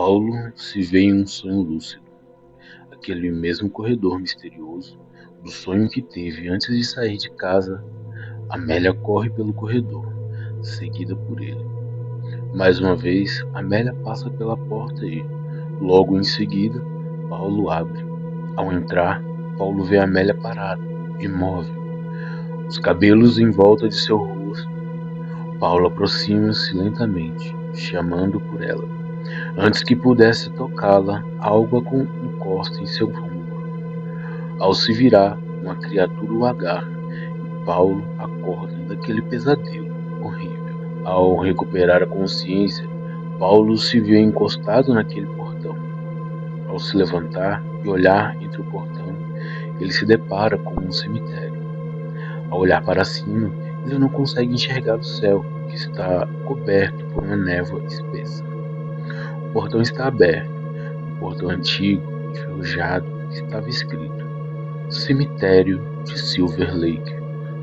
Paulo se vê em um sonho lúcido, aquele mesmo corredor misterioso do sonho que teve antes de sair de casa. Amélia corre pelo corredor, seguida por ele. Mais uma vez, Amélia passa pela porta e, logo em seguida, Paulo abre. Ao entrar, Paulo vê Amélia parada, imóvel, os cabelos em volta de seu rosto. Paulo aproxima-se lentamente, chamando por ela. Antes que pudesse tocá-la, algo encosta em seu ombro. Ao se virar, uma criatura o agarra e Paulo acorda daquele pesadelo horrível. Ao recuperar a consciência, Paulo se vê encostado naquele portão. Ao se levantar e olhar entre o portão, ele se depara com um cemitério. Ao olhar para cima, ele não consegue enxergar o céu, que está coberto por uma névoa espessa. O portão está aberto. No portão antigo, enferrujado, estava escrito: Cemitério de Silver Lake.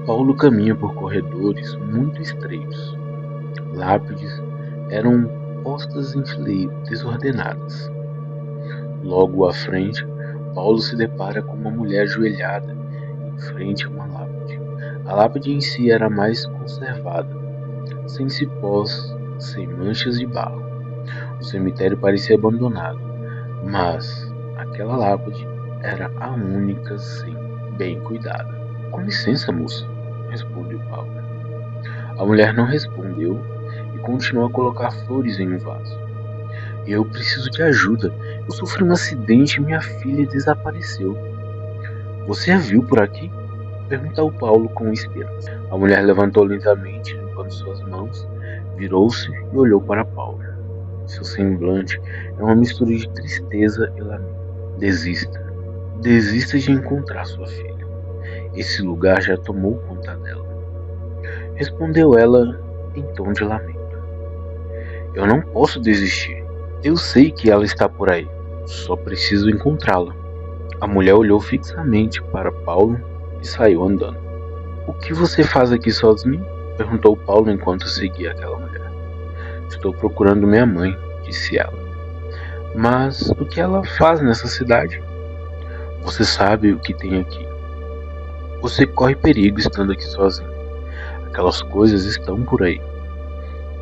Paulo caminha por corredores muito estreitos. Lápides eram postas em fileiras desordenadas. Logo à frente, Paulo se depara com uma mulher ajoelhada em frente a uma lápide. A lápide em si era mais conservada, sem cipós, sem manchas de barro. O cemitério parecia abandonado, mas aquela lápide era a única bem cuidada. Com licença, moça, respondeu Paulo. A mulher não respondeu e continuou a colocar flores em um vaso. Eu preciso de ajuda. Eu sofri um acidente e minha filha desapareceu. Você a viu por aqui? Perguntou Paulo com esperança. A mulher levantou lentamente, limpando suas mãos, virou-se e olhou para Paulo. Seu semblante é uma mistura de tristeza e lamento. Desista. Desista de encontrar sua filha. Esse lugar já tomou conta dela. Respondeu ela em tom de lamento. Eu não posso desistir. Eu sei que ela está por aí. Só preciso encontrá-la. A mulher olhou fixamente para Paulo e saiu andando. O que você faz aqui sozinho? Perguntou Paulo enquanto seguia aquela mulher. Estou procurando minha mãe, disse ela. Mas o que ela faz nessa cidade? Você sabe o que tem aqui. Você corre perigo estando aqui sozinho. Aquelas coisas estão por aí.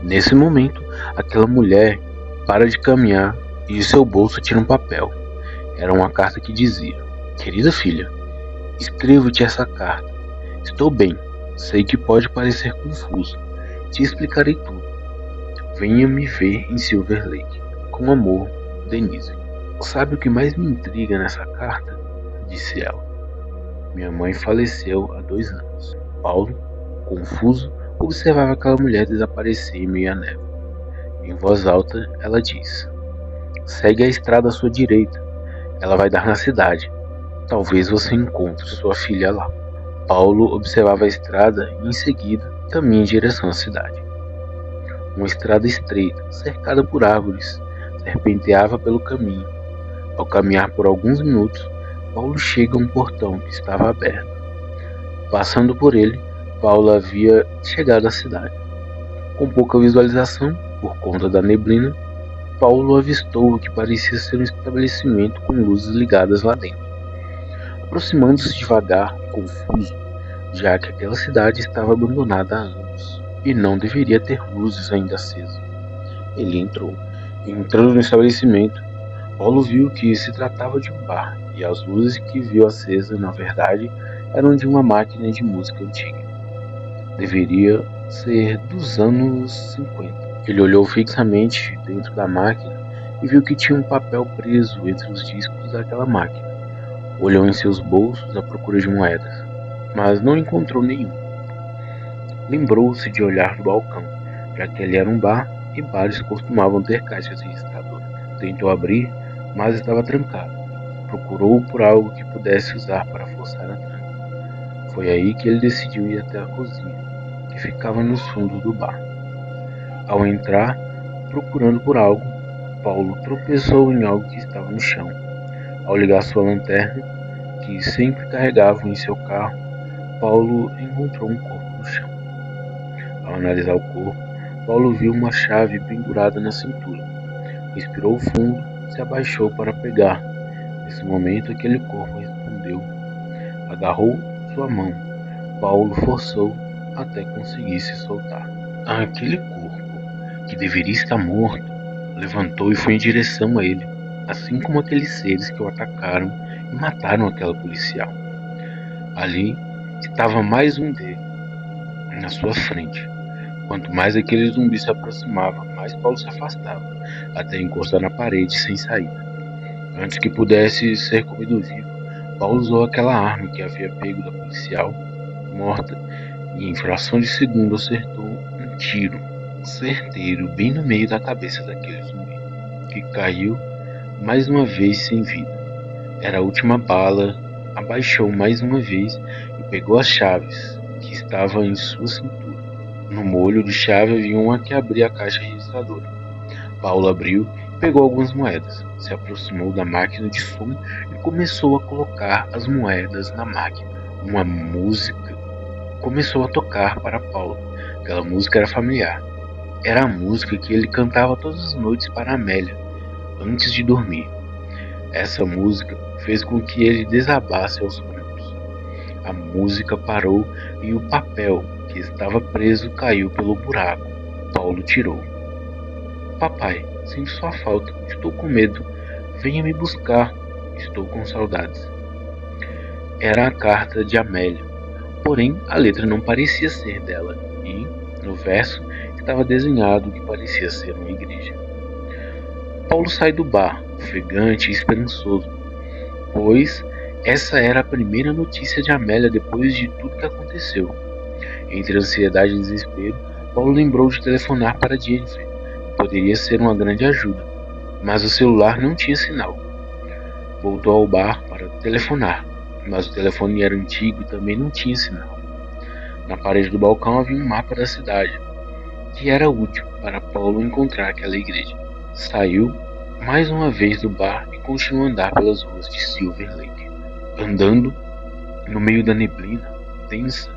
Nesse momento, aquela mulher para de caminhar e de seu bolso tira um papel. Era uma carta que dizia: Querida filha, escrevo-te essa carta. Estou bem, sei que pode parecer confuso. Te explicarei tudo. Venha me ver em Silver Lake. Com amor, Denise. Sabe o que mais me intriga nessa carta? Disse ela. Minha mãe faleceu há 2 anos. Paulo, confuso, observava aquela mulher desaparecer em meio à névoa. Em voz alta, ela disse: Segue a estrada à sua direita. Ela vai dar na cidade. Talvez você encontre sua filha lá. Paulo observava a estrada e, em seguida, caminha em direção à cidade. Uma estrada estreita, cercada por árvores, serpenteava pelo caminho. Ao caminhar por alguns minutos, Paulo chega a um portão que estava aberto. Passando por ele, Paulo havia chegado à cidade. Com pouca visualização, por conta da neblina, Paulo avistou o que parecia ser um estabelecimento com luzes ligadas lá dentro. Aproximando-se devagar e confuso, já que aquela cidade estava abandonada há anos e não deveria ter luzes ainda acesas. Ele entrou. Entrando no estabelecimento, Paulo viu que se tratava de um bar e as luzes que viu acesas, na verdade, eram de uma máquina de música antiga. Deveria ser dos anos 50. Ele olhou fixamente dentro da máquina e viu que tinha um papel preso entre os discos daquela máquina. Olhou em seus bolsos à procura de moedas, mas não encontrou nenhum. Lembrou-se de olhar no balcão, já que ali era um bar e bares costumavam ter caixas registradoras. Tentou abrir, mas estava trancado. Procurou por algo que pudesse usar para forçar a tranca. Foi aí que ele decidiu ir até a cozinha, que ficava nos fundos do bar. Ao entrar, procurando por algo, Paulo tropeçou em algo que estava no chão. Ao ligar sua lanterna, que sempre carregava em seu carro, Paulo encontrou um corpo no chão. Ao analisar o corpo, Paulo viu uma chave pendurada na cintura. respirou fundo, se abaixou para pegar. Nesse momento, aquele corpo respondeu. Agarrou sua mão. Paulo forçou até conseguir se soltar. Aquele corpo, que deveria estar morto, levantou e foi em direção a ele, assim como aqueles seres que o atacaram e mataram aquela policial. Ali estava mais um deles, na sua frente. Quanto mais aquele zumbi se aproximava, mais Paulo se afastava, até encostar na parede sem saída. Antes que pudesse ser comido vivo, Paulo usou aquela arma que havia pego da policial, morta, e em fração de segundo acertou um tiro certeiro bem no meio da cabeça daquele zumbi, que caiu mais uma vez sem vida. Era a última bala. Abaixou mais uma vez e pegou as chaves que estavam em sua cintura. No molho de chave havia uma que abria a caixa registradora. Paulo abriu e pegou algumas moedas. Se aproximou da máquina de som e começou a colocar as moedas na máquina. Uma música começou a tocar para Paulo. Aquela música era familiar. Era a música que ele cantava todas as noites para Amélia, antes de dormir. Essa música fez com que ele desabasse aos prantos. A música parou e o papel que estava preso caiu pelo buraco. Paulo tirou. Papai, sinto sua falta. Estou com medo. Venha me buscar. Estou com saudades. Era a carta de Amélia. Porém, a letra não parecia ser dela. E, no verso, estava desenhado o que parecia ser uma igreja. Paulo sai do bar, ofegante e esperançoso, pois essa era a primeira notícia de Amélia depois de tudo que aconteceu. Entre ansiedade e desespero, Paulo lembrou de telefonar para Jennifer. Poderia ser uma grande ajuda, mas o celular não tinha sinal. Voltou ao bar para telefonar, mas o telefone era antigo e também não tinha sinal. Na parede do balcão havia um mapa da cidade, que era útil para Paulo encontrar aquela igreja. Saiu mais uma vez do bar e continuou a andar pelas ruas de Silver Lake. Andando no meio da neblina densa,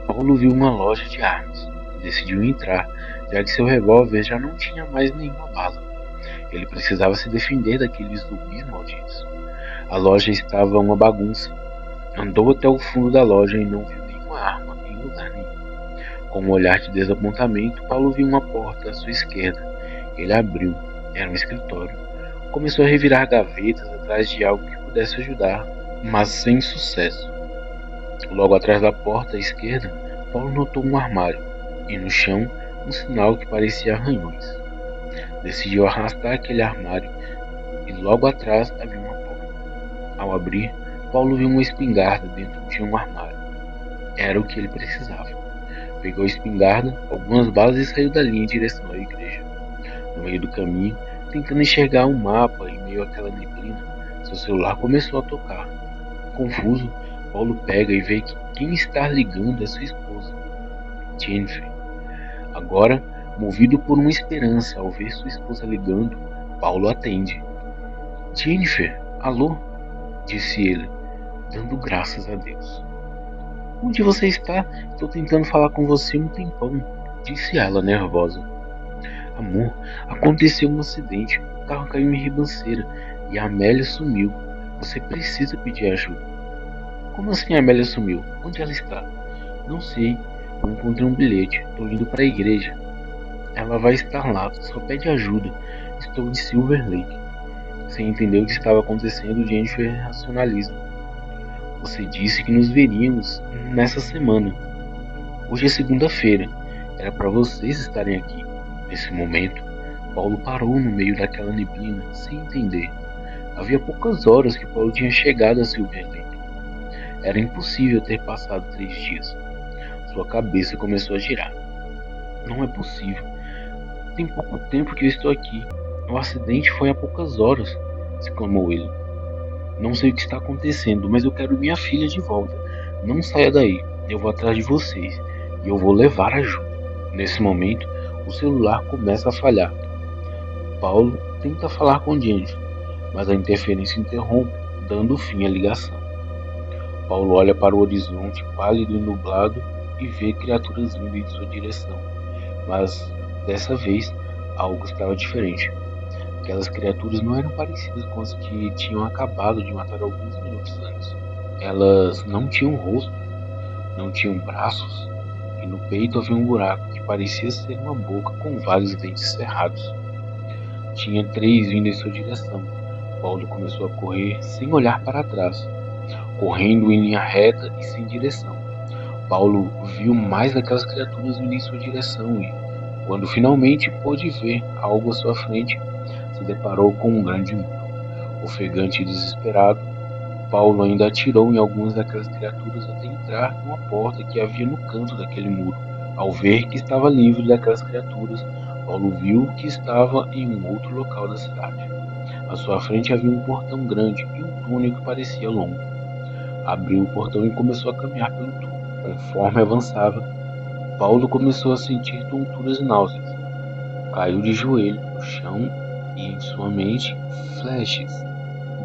Paulo viu uma loja de armas e decidiu entrar, já que seu revólver já não tinha mais nenhuma bala. Ele precisava se defender daqueles zumbis malditos. A loja estava uma bagunça. Andou até o fundo da loja e não viu nenhuma arma em lugar nenhum. Com um olhar de desapontamento, Paulo viu uma porta à sua esquerda. Ele abriu. Era um escritório. Começou a revirar gavetas atrás de algo que pudesse ajudar, mas sem sucesso. Logo atrás da porta à esquerda, Paulo notou um armário e no chão um sinal que parecia arranhões. Decidiu arrastar aquele armário e logo atrás havia uma porta. Ao abrir, Paulo viu uma espingarda dentro de um armário. Era o que ele precisava. Pegou a espingarda, algumas balas e saiu dali em direção à igreja. No meio do caminho, tentando enxergar um mapa em meio àquela neblina, seu celular começou a tocar. Confuso, Paulo pega e vê que quem está ligando é sua esposa, Jennifer. Agora, movido por uma esperança ao ver sua esposa ligando, Paulo atende. Jennifer, alô? Disse ele, dando graças a Deus. Onde você está? Estou tentando falar com você há um tempão, disse ela nervosa. Amor, aconteceu um acidente, o carro caiu em ribanceira e a Amélia sumiu. Você precisa pedir ajuda. Como assim a Amélia sumiu? Onde ela está? Não sei, eu encontrei um bilhete, estou indo para a igreja. Ela vai estar lá, só pede ajuda. Estou em Silver Lake. Sem entender o que estava acontecendo, Jennifer racionaliza. Você disse que nos veríamos nessa semana. Hoje é segunda-feira. Era para vocês estarem aqui. Nesse momento, Paulo parou no meio daquela neblina, sem entender. Havia poucas horas que Paulo tinha chegado a Silver Lake. Era impossível ter passado 3 dias. Sua cabeça começou a girar. Não é possível. Tem pouco tempo que eu estou aqui. O acidente foi há poucas horas, exclamou ele. Não sei o que está acontecendo, mas eu quero minha filha de volta. Não saia daí. Eu vou atrás de vocês e eu vou levar ajuda. Nesse momento, o celular começa a falhar. Paulo tenta falar com Jennifer, mas a interferência interrompe, dando fim à ligação. Paulo olha para o horizonte pálido e nublado e vê criaturas vindo em sua direção, mas dessa vez algo estava diferente. Aquelas criaturas não eram parecidas com as que tinham acabado de matar alguns minutos antes. Elas não tinham rosto, não tinham braços, e no peito havia um buraco que parecia ser uma boca com vários dentes cerrados. Tinha 3 vindo em sua direção. Paulo começou a correr sem olhar para trás, correndo em linha reta e sem direção. Paulo viu mais daquelas criaturas vindo em sua direção e, quando finalmente pôde ver algo à sua frente, se deparou com um grande muro. Ofegante e desesperado, Paulo ainda atirou em algumas daquelas criaturas até entrar numa porta que havia no canto daquele muro. Ao ver que estava livre daquelas criaturas, Paulo viu que estava em um outro local da cidade. À sua frente havia um portão grande e um túnel que parecia longo. Abriu o portão e começou a caminhar pelo túnel. Conforme avançava, Paulo começou a sentir tonturas e náuseas. Caiu de joelho no chão e em sua mente flashes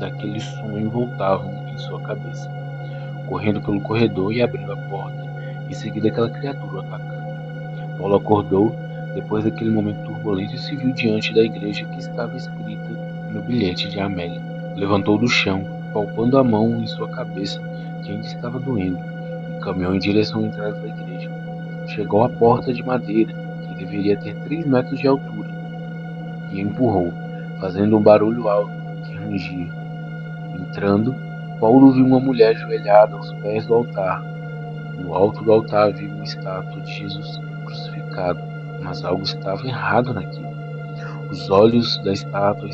daquele sonho voltavam em sua cabeça. Correndo pelo corredor e abrindo a porta, em seguida aquela criatura atacando. Paulo acordou depois daquele momento turbulento e se viu diante da igreja que estava escrita no bilhete de Amélia. Levantou do chão, palpando a mão em sua cabeça, que ainda estava doendo, e caminhou em direção à entrada da igreja. Chegou à porta de madeira, que deveria ter 3 metros de altura, e empurrou, fazendo um barulho alto que rangia. Entrando, Paulo viu uma mulher ajoelhada aos pés do altar. No alto do altar havia uma estátua de Jesus crucificado, mas algo estava errado naquilo. Os olhos da estátua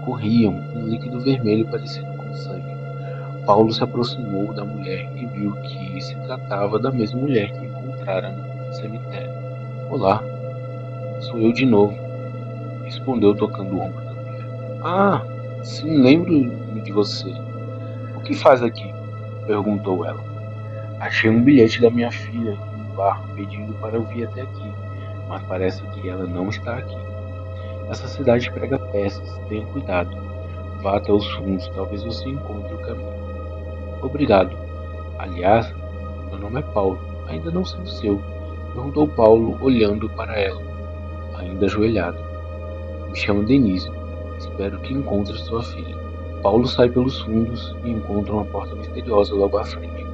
corriam um líquido vermelho parecido com sangue. Paulo se aproximou da mulher e viu que se tratava da mesma mulher que encontrara no cemitério. Olá, sou eu de novo, respondeu tocando o ombro da mulher. Ah, sim, lembro de você. O que faz aqui? Perguntou ela. Achei um bilhete da minha filha em um bar pedindo para eu vir até aqui, mas parece que ela não está aqui. Essa cidade prega peças, tenha cuidado. Vá até os fundos, talvez você encontre o caminho. Obrigado. Aliás, meu nome é Paulo, ainda não sei o seu, perguntou Paulo, olhando para ela, ainda ajoelhado. Me chamo Denise, espero que encontre sua filha. Paulo sai pelos fundos e encontra uma porta misteriosa logo à frente.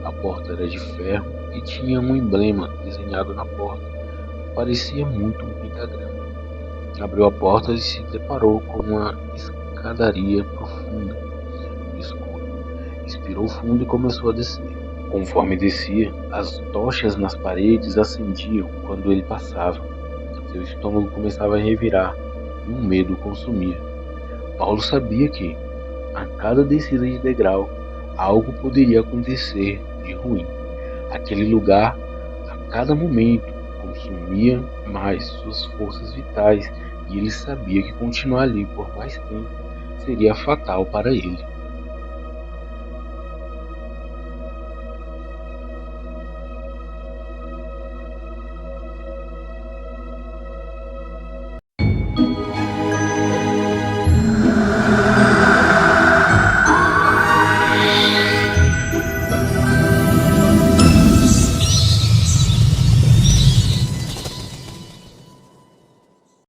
A porta era de ferro e tinha um emblema desenhado na porta. Parecia muito um pentagrama. Abriu a porta e se deparou com uma escadaria profunda e escura. Expirou fundo e começou a descer. Conforme descia, as tochas nas paredes acendiam quando ele passava. Seu estômago começava a revirar e um medo o consumia. Paulo sabia que, a cada descida de degrau, algo poderia acontecer de ruim. Aquele lugar, a cada momento, consumia mais suas forças vitais e ele sabia que continuar ali por mais tempo seria fatal para ele.